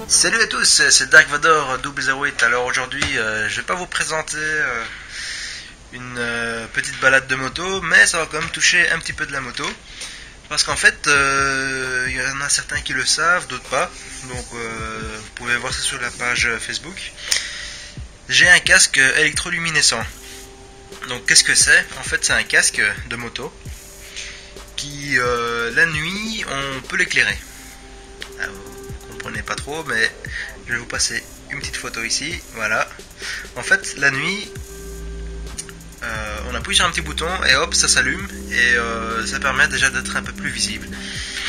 Salut à tous, c'est Dark Vador 008. Alors aujourd'hui, je vais pas vous présenter une petite balade de moto, mais ça va quand même toucher un petit peu de la moto. Parce qu'en fait, il y en a certains qui le savent, d'autres pas. Donc vous pouvez voir ça sur la page Facebook. J'ai un casque électroluminescent. Donc qu'est-ce que c'est? En fait, c'est un casque de moto qui, la nuit, on peut l'éclairer. Vous comprenez pas trop, mais je vais vous passer une petite photo ici. Voilà. En fait, la nuit, on appuie sur un petit bouton et hop, ça s'allume et ça permet déjà d'être un peu plus visible.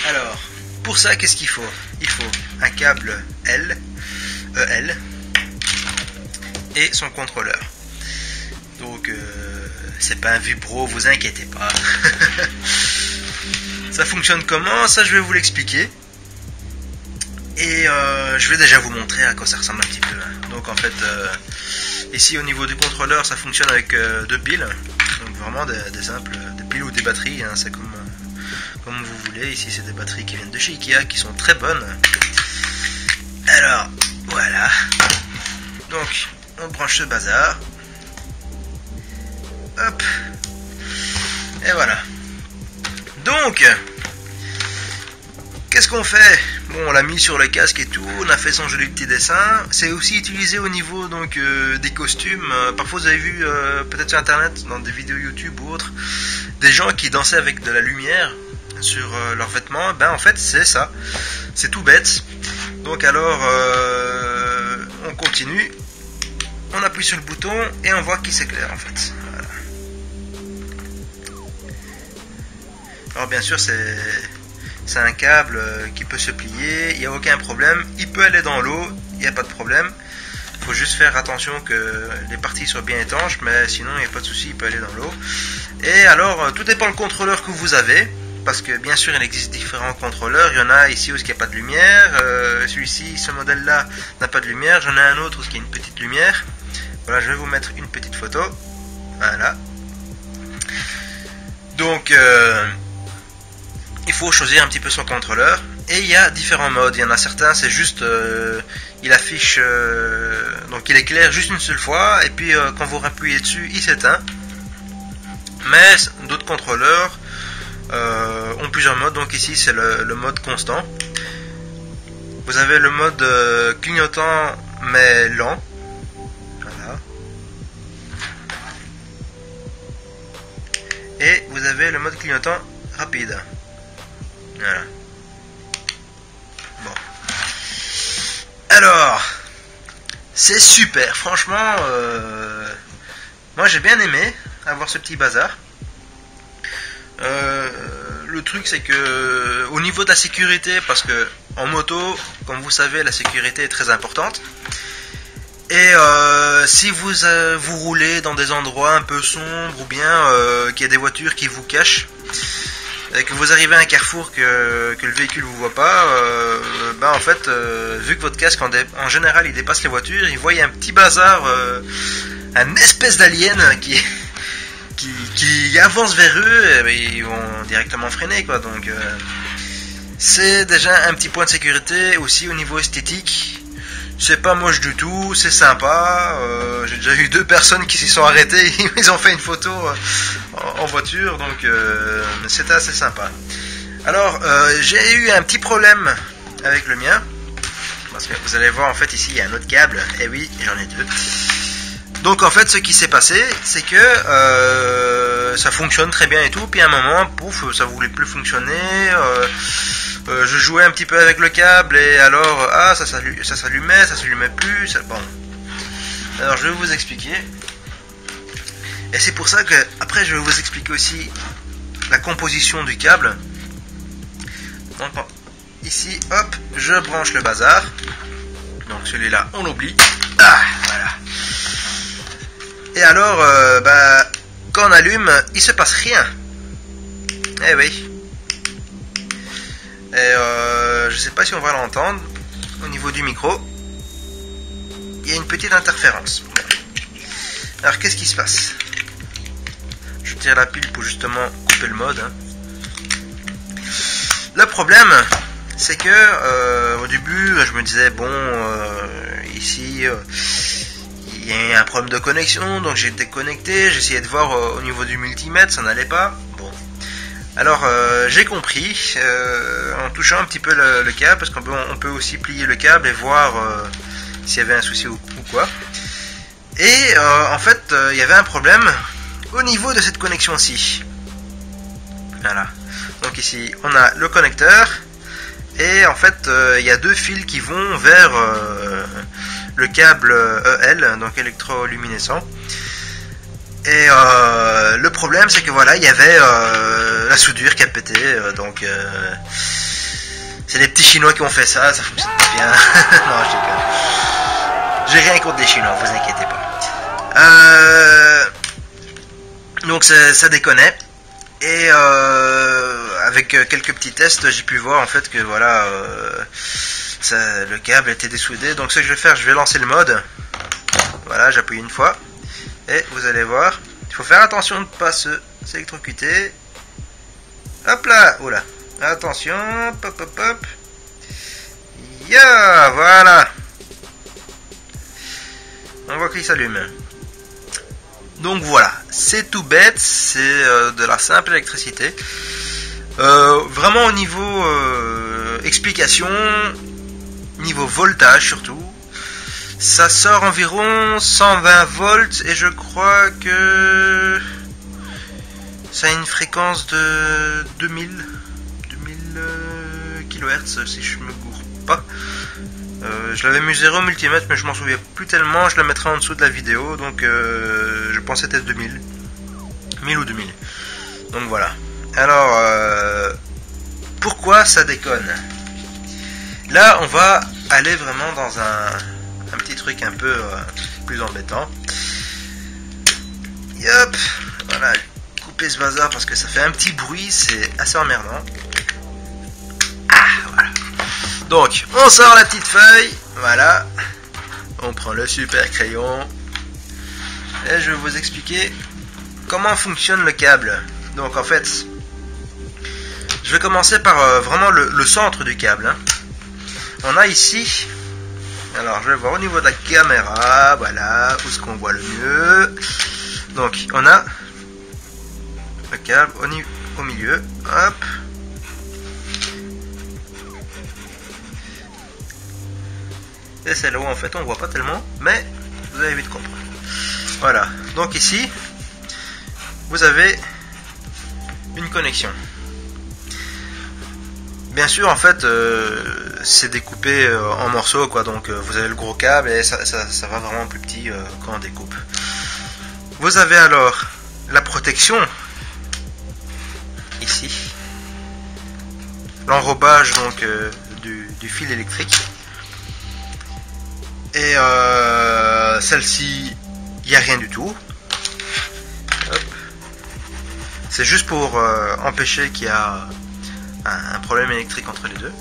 Alors, pour ça, qu'est-ce qu'il faut? Il faut un câble EL et son contrôleur. Donc, c'est pas un vibro, vous inquiétez pas. Ça fonctionne comment? Ça, je vais vous l'expliquer. Et je vais déjà vous montrer à quoi ça ressemble un petit peu. Donc en fait, ici au niveau du contrôleur, ça fonctionne avec deux piles. Donc vraiment des simples, des piles ou des batteries, hein, c'est comme vous voulez. Ici c'est des batteries qui viennent de chez Ikea, qui sont très bonnes. Alors, voilà. Donc, on branche ce bazar. Hop. Et voilà. Donc, qu'est-ce qu'on fait? Bon, on l'a mis sur le casque et tout, on a fait son joli petit dessin. C'est aussi utilisé au niveau donc des costumes. Parfois vous avez vu peut-être sur internet, dans des vidéos YouTube ou autres, des gens qui dansaient avec de la lumière sur leurs vêtements. Ben en fait c'est ça, c'est tout bête. Donc alors on continue, on appuie sur le bouton et on voit qu'il s'éclaire en fait. Voilà. Alors bien sûr c'est un câble qui peut se plier, il n'y a aucun problème, il peut aller dans l'eau, il n'y a pas de problème. Il faut juste faire attention que les parties soient bien étanches, mais sinon il n'y a pas de souci, il peut aller dans l'eau. Et alors, tout dépend le contrôleur que vous avez, parce que bien sûr il existe différents contrôleurs. Il y en a ici où il n'y a pas de lumière, celui-ci, ce modèle-là n'a pas de lumière, j'en ai un autre qui a une petite lumière. Voilà, je vais vous mettre une petite photo. Voilà. Donc, il faut choisir un petit peu son contrôleur et il y a différents modes. Il y en a certains, c'est juste il affiche donc il éclaire juste une seule fois et puis quand vous appuyez dessus il s'éteint. Mais d'autres contrôleurs ont plusieurs modes. Donc ici c'est le mode constant. Vous avez le mode clignotant mais lent. Voilà. Et vous avez le mode clignotant rapide. Voilà. Bon. Alors, c'est super. Franchement, moi j'ai bien aimé avoir ce petit bazar. Le truc c'est que au niveau de la sécurité, parce que en moto, comme vous savez, la sécurité est très importante. Et si vous roulez dans des endroits un peu sombres ou bien qu'il y a des voitures qui vous cachent, et que vous arrivez à un carrefour que le véhicule vous voit pas, en fait, vu que votre casque en général il dépasse les voitures, il voit un petit bazar, un espèce d'alien qui avance vers eux, et ils vont directement freiner quoi. Donc c'est déjà un petit point de sécurité. Aussi au niveau esthétique, c'est pas moche du tout, c'est sympa. J'ai déjà eu 2 personnes qui s'y sont arrêtées, ils ont fait une photo en voiture, donc c'était assez sympa. Alors j'ai eu un petit problème avec le mien, parce que vous allez voir en fait ici il y a un autre câble, et oui j'en ai 2. Donc en fait ce qui s'est passé c'est que ça fonctionne très bien et tout, puis à un moment pouf ça voulait plus fonctionner. Je jouais un petit peu avec le câble et alors ça s'allumait plus, ça, bon. Alors je vais vous expliquer. Et c'est pour ça que après je vais vous expliquer aussi la composition du câble. Donc ici hop, je branche le bazar. Donc celui-là on l'oublie. Voilà. Et alors quand on allume, il se passe rien. Eh oui. Et je sais pas si on va l'entendre au niveau du micro. Il y a une petite interférence. Alors qu'est-ce qui se passe? Je sortir la pile pour justement couper le mode. Le problème, c'est que au début, je me disais bon, ici il y a un problème de connexion, donc j'ai déconnecté, j'essayais de voir au niveau du multimètre, ça n'allait pas. Bon, alors j'ai compris en touchant un petit peu le câble, parce qu'on peut aussi plier le câble et voir s'il y avait un souci ou quoi. Et en fait, il y avait un problème au niveau de cette connexion-ci. Voilà. Donc ici, on a le connecteur. Et en fait, il y a deux fils qui vont vers le câble EL, donc électroluminescent. Et le problème, c'est que voilà, il y avait la soudure qui a pété. Donc, c'est les petits Chinois qui ont fait ça. Ça fonctionne pas bien. Non, je déconne. J'ai rien contre les Chinois, vous inquiétez pas. Donc ça déconnait. Et avec quelques petits tests, j'ai pu voir en fait que voilà, le câble était dessoudé. Donc ce que je vais faire, je vais lancer le mode. Voilà, j'appuie une fois. Et vous allez voir, il faut faire attention de ne pas s'électrocuter. Hop là, oula. Attention, hop hop hop. Ya, voilà. On voit qu'il s'allume. Donc voilà, c'est tout bête, c'est de la simple électricité. Vraiment au niveau explication, niveau voltage surtout, ça sort environ 120 volts et je crois que ça a une fréquence de 2000 kHz si je me gourre pas. Je l'avais mesuré au multimètre mais je m'en souviens plus tellement, je la mettrai en dessous de la vidéo, donc je pense que c'était 2000 ou 2000. Donc voilà. Alors pourquoi ça déconne? Là on va aller vraiment dans un petit truc un peu plus embêtant. Yop, voilà, couper ce bazar parce que ça fait un petit bruit, c'est assez emmerdant. Voilà. Donc, on sort la petite feuille, voilà, on prend le super crayon, et je vais vous expliquer comment fonctionne le câble. Donc en fait, je vais commencer par vraiment le centre du câble. Hein. On a ici, alors je vais voir au niveau de la caméra, voilà, où est-ce qu'on voit le mieux. Donc, on a le câble au milieu, hop. Et c'est là où en fait on voit pas tellement, mais vous allez vite comprendre. Voilà, donc ici vous avez une connexion. Bien sûr en fait c'est découpé en morceaux quoi, donc vous avez le gros câble et ça va vraiment plus petit quand on découpe. Vous avez alors la protection ici, l'enrobage donc du fil électrique. Et celle-ci, il n'y a rien du tout. C'est juste pour empêcher qu'il y a un problème électrique entre les deux.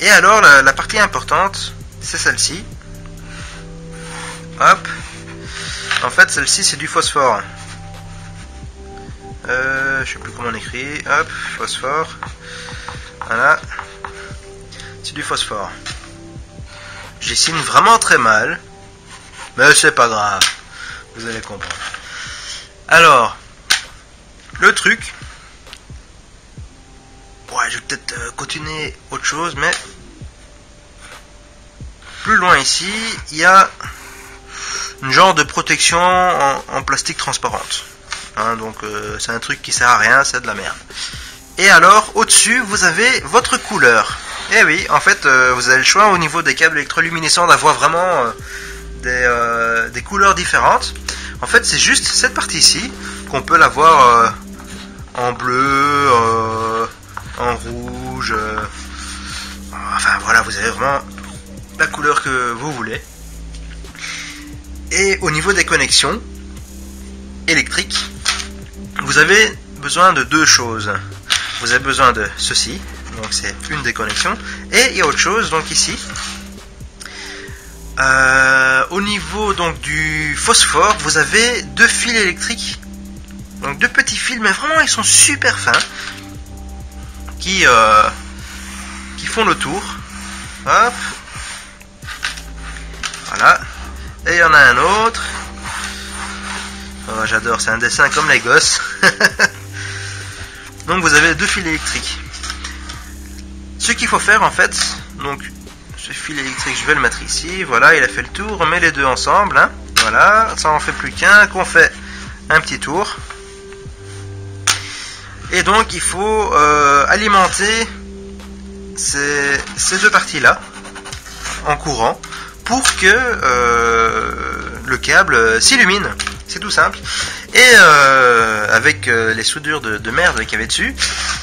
Et alors, la partie importante, c'est celle-ci. Hop. En fait, celle-ci, c'est du phosphore. Je sais plus comment on écrit. Hop, phosphore. Voilà. C'est du phosphore. Je dessine vraiment très mal, mais c'est pas grave, vous allez comprendre. Alors, le truc, ouais, je vais peut-être continuer autre chose, mais plus loin ici, il y a une genre de protection en plastique transparente. Hein, donc c'est un truc qui sert à rien, c'est de la merde. Et alors, au-dessus, vous avez votre couleur. Et oui, en fait, vous avez le choix au niveau des câbles électroluminescents d'avoir vraiment des couleurs différentes. En fait, c'est juste cette partie-ci qu'on peut l'avoir en bleu, en rouge. Enfin, voilà, vous avez vraiment la couleur que vous voulez. Et au niveau des connexions électriques, vous avez besoin de deux choses. Vous avez besoin de ceci. Donc c'est une des connexions. Et il y a autre chose, donc ici. Au niveau donc du phosphore, vous avez deux fils électriques Donc 2 petits fils, mais vraiment ils sont super fins, qui font le tour. Hop. Voilà. Et il y en a un autre. Oh, j'adore, c'est un dessin comme les gosses. Donc vous avez 2 fils électriques. Ce qu'il faut faire en fait, donc ce fil électrique, je vais le mettre ici. Voilà, il a fait le tour. On met les 2 ensemble. Hein. Voilà, ça en fait plus qu'un. Qu'on fait un petit tour. Et donc il faut alimenter ces 2 parties-là en courant pour que le câble s'illumine. C'est tout simple. Et avec les soudures de merde qu'il y avait dessus,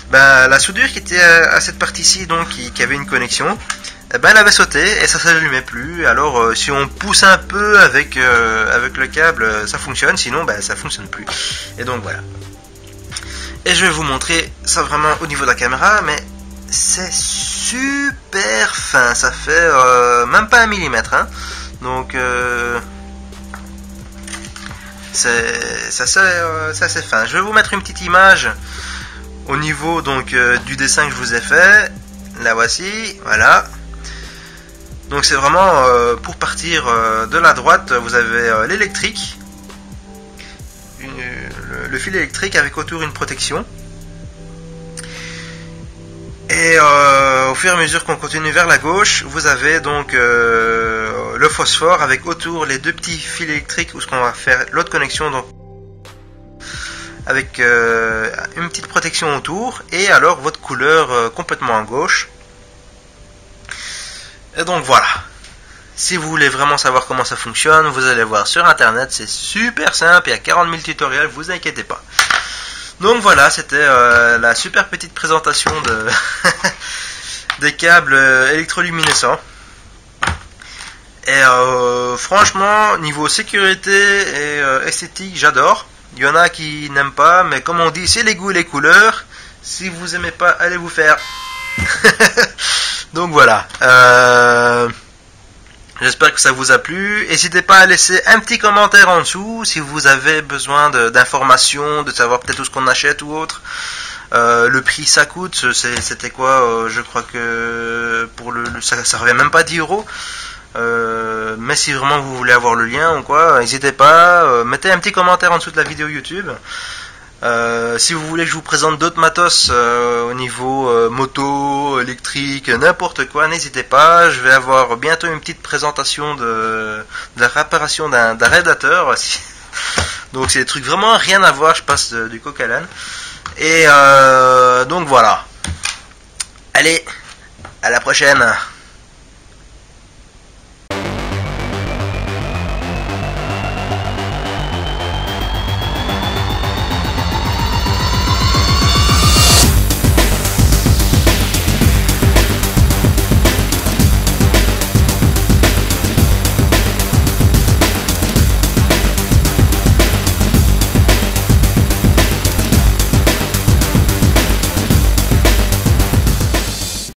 ben, la soudure qui était à cette partie-ci, donc qui avait une connexion, ben, elle avait sauté et ça s'allumait plus. Alors si on pousse un peu avec le câble, ça fonctionne, sinon ben, ça fonctionne plus. Et donc voilà. Et je vais vous montrer ça vraiment au niveau de la caméra, mais c'est super fin, ça fait même pas 1 millimètre, hein. Donc c'est assez fin. Je vais vous mettre une petite image au niveau donc du dessin que je vous ai fait. La voici, voilà. Donc c'est vraiment pour partir de la droite, vous avez l'électrique, le fil électrique avec autour une protection. Et au fur et à mesure qu'on continue vers la gauche, vous avez donc le phosphore avec autour les 2 petits fils électriques où ce qu'on va faire l'autre connexion, donc avec une petite protection autour, et alors votre couleur complètement à gauche. Et donc voilà. Si vous voulez vraiment savoir comment ça fonctionne, vous allez voir sur internet, c'est super simple, il y a 40 000 tutoriels, vous inquiétez pas. Donc voilà, c'était la super petite présentation des câbles électroluminescents. Et franchement, niveau sécurité et esthétique, j'adore. Il y en a qui n'aiment pas, mais comme on dit, c'est les goûts et les couleurs. Si vous aimez pas, allez vous faire. Donc voilà. J'espère que ça vous a plu. N'hésitez pas à laisser un petit commentaire en dessous si vous avez besoin d'informations, de savoir peut-être où ce qu'on achète ou autre. Le prix ça coûte, c'était quoi je crois que pour ça revient même pas à 10 euros. Mais si vraiment vous voulez avoir le lien ou quoi, n'hésitez pas. Mettez un petit commentaire en dessous de la vidéo YouTube. Si vous voulez que je vous présente d'autres matos au niveau moto, électrique, n'importe quoi, n'hésitez pas. Je vais avoir bientôt une petite présentation de la réparation d'un radiateur. Donc c'est des trucs vraiment rien à voir, je passe du coq à l'âne. Et donc voilà. Allez, à la prochaine.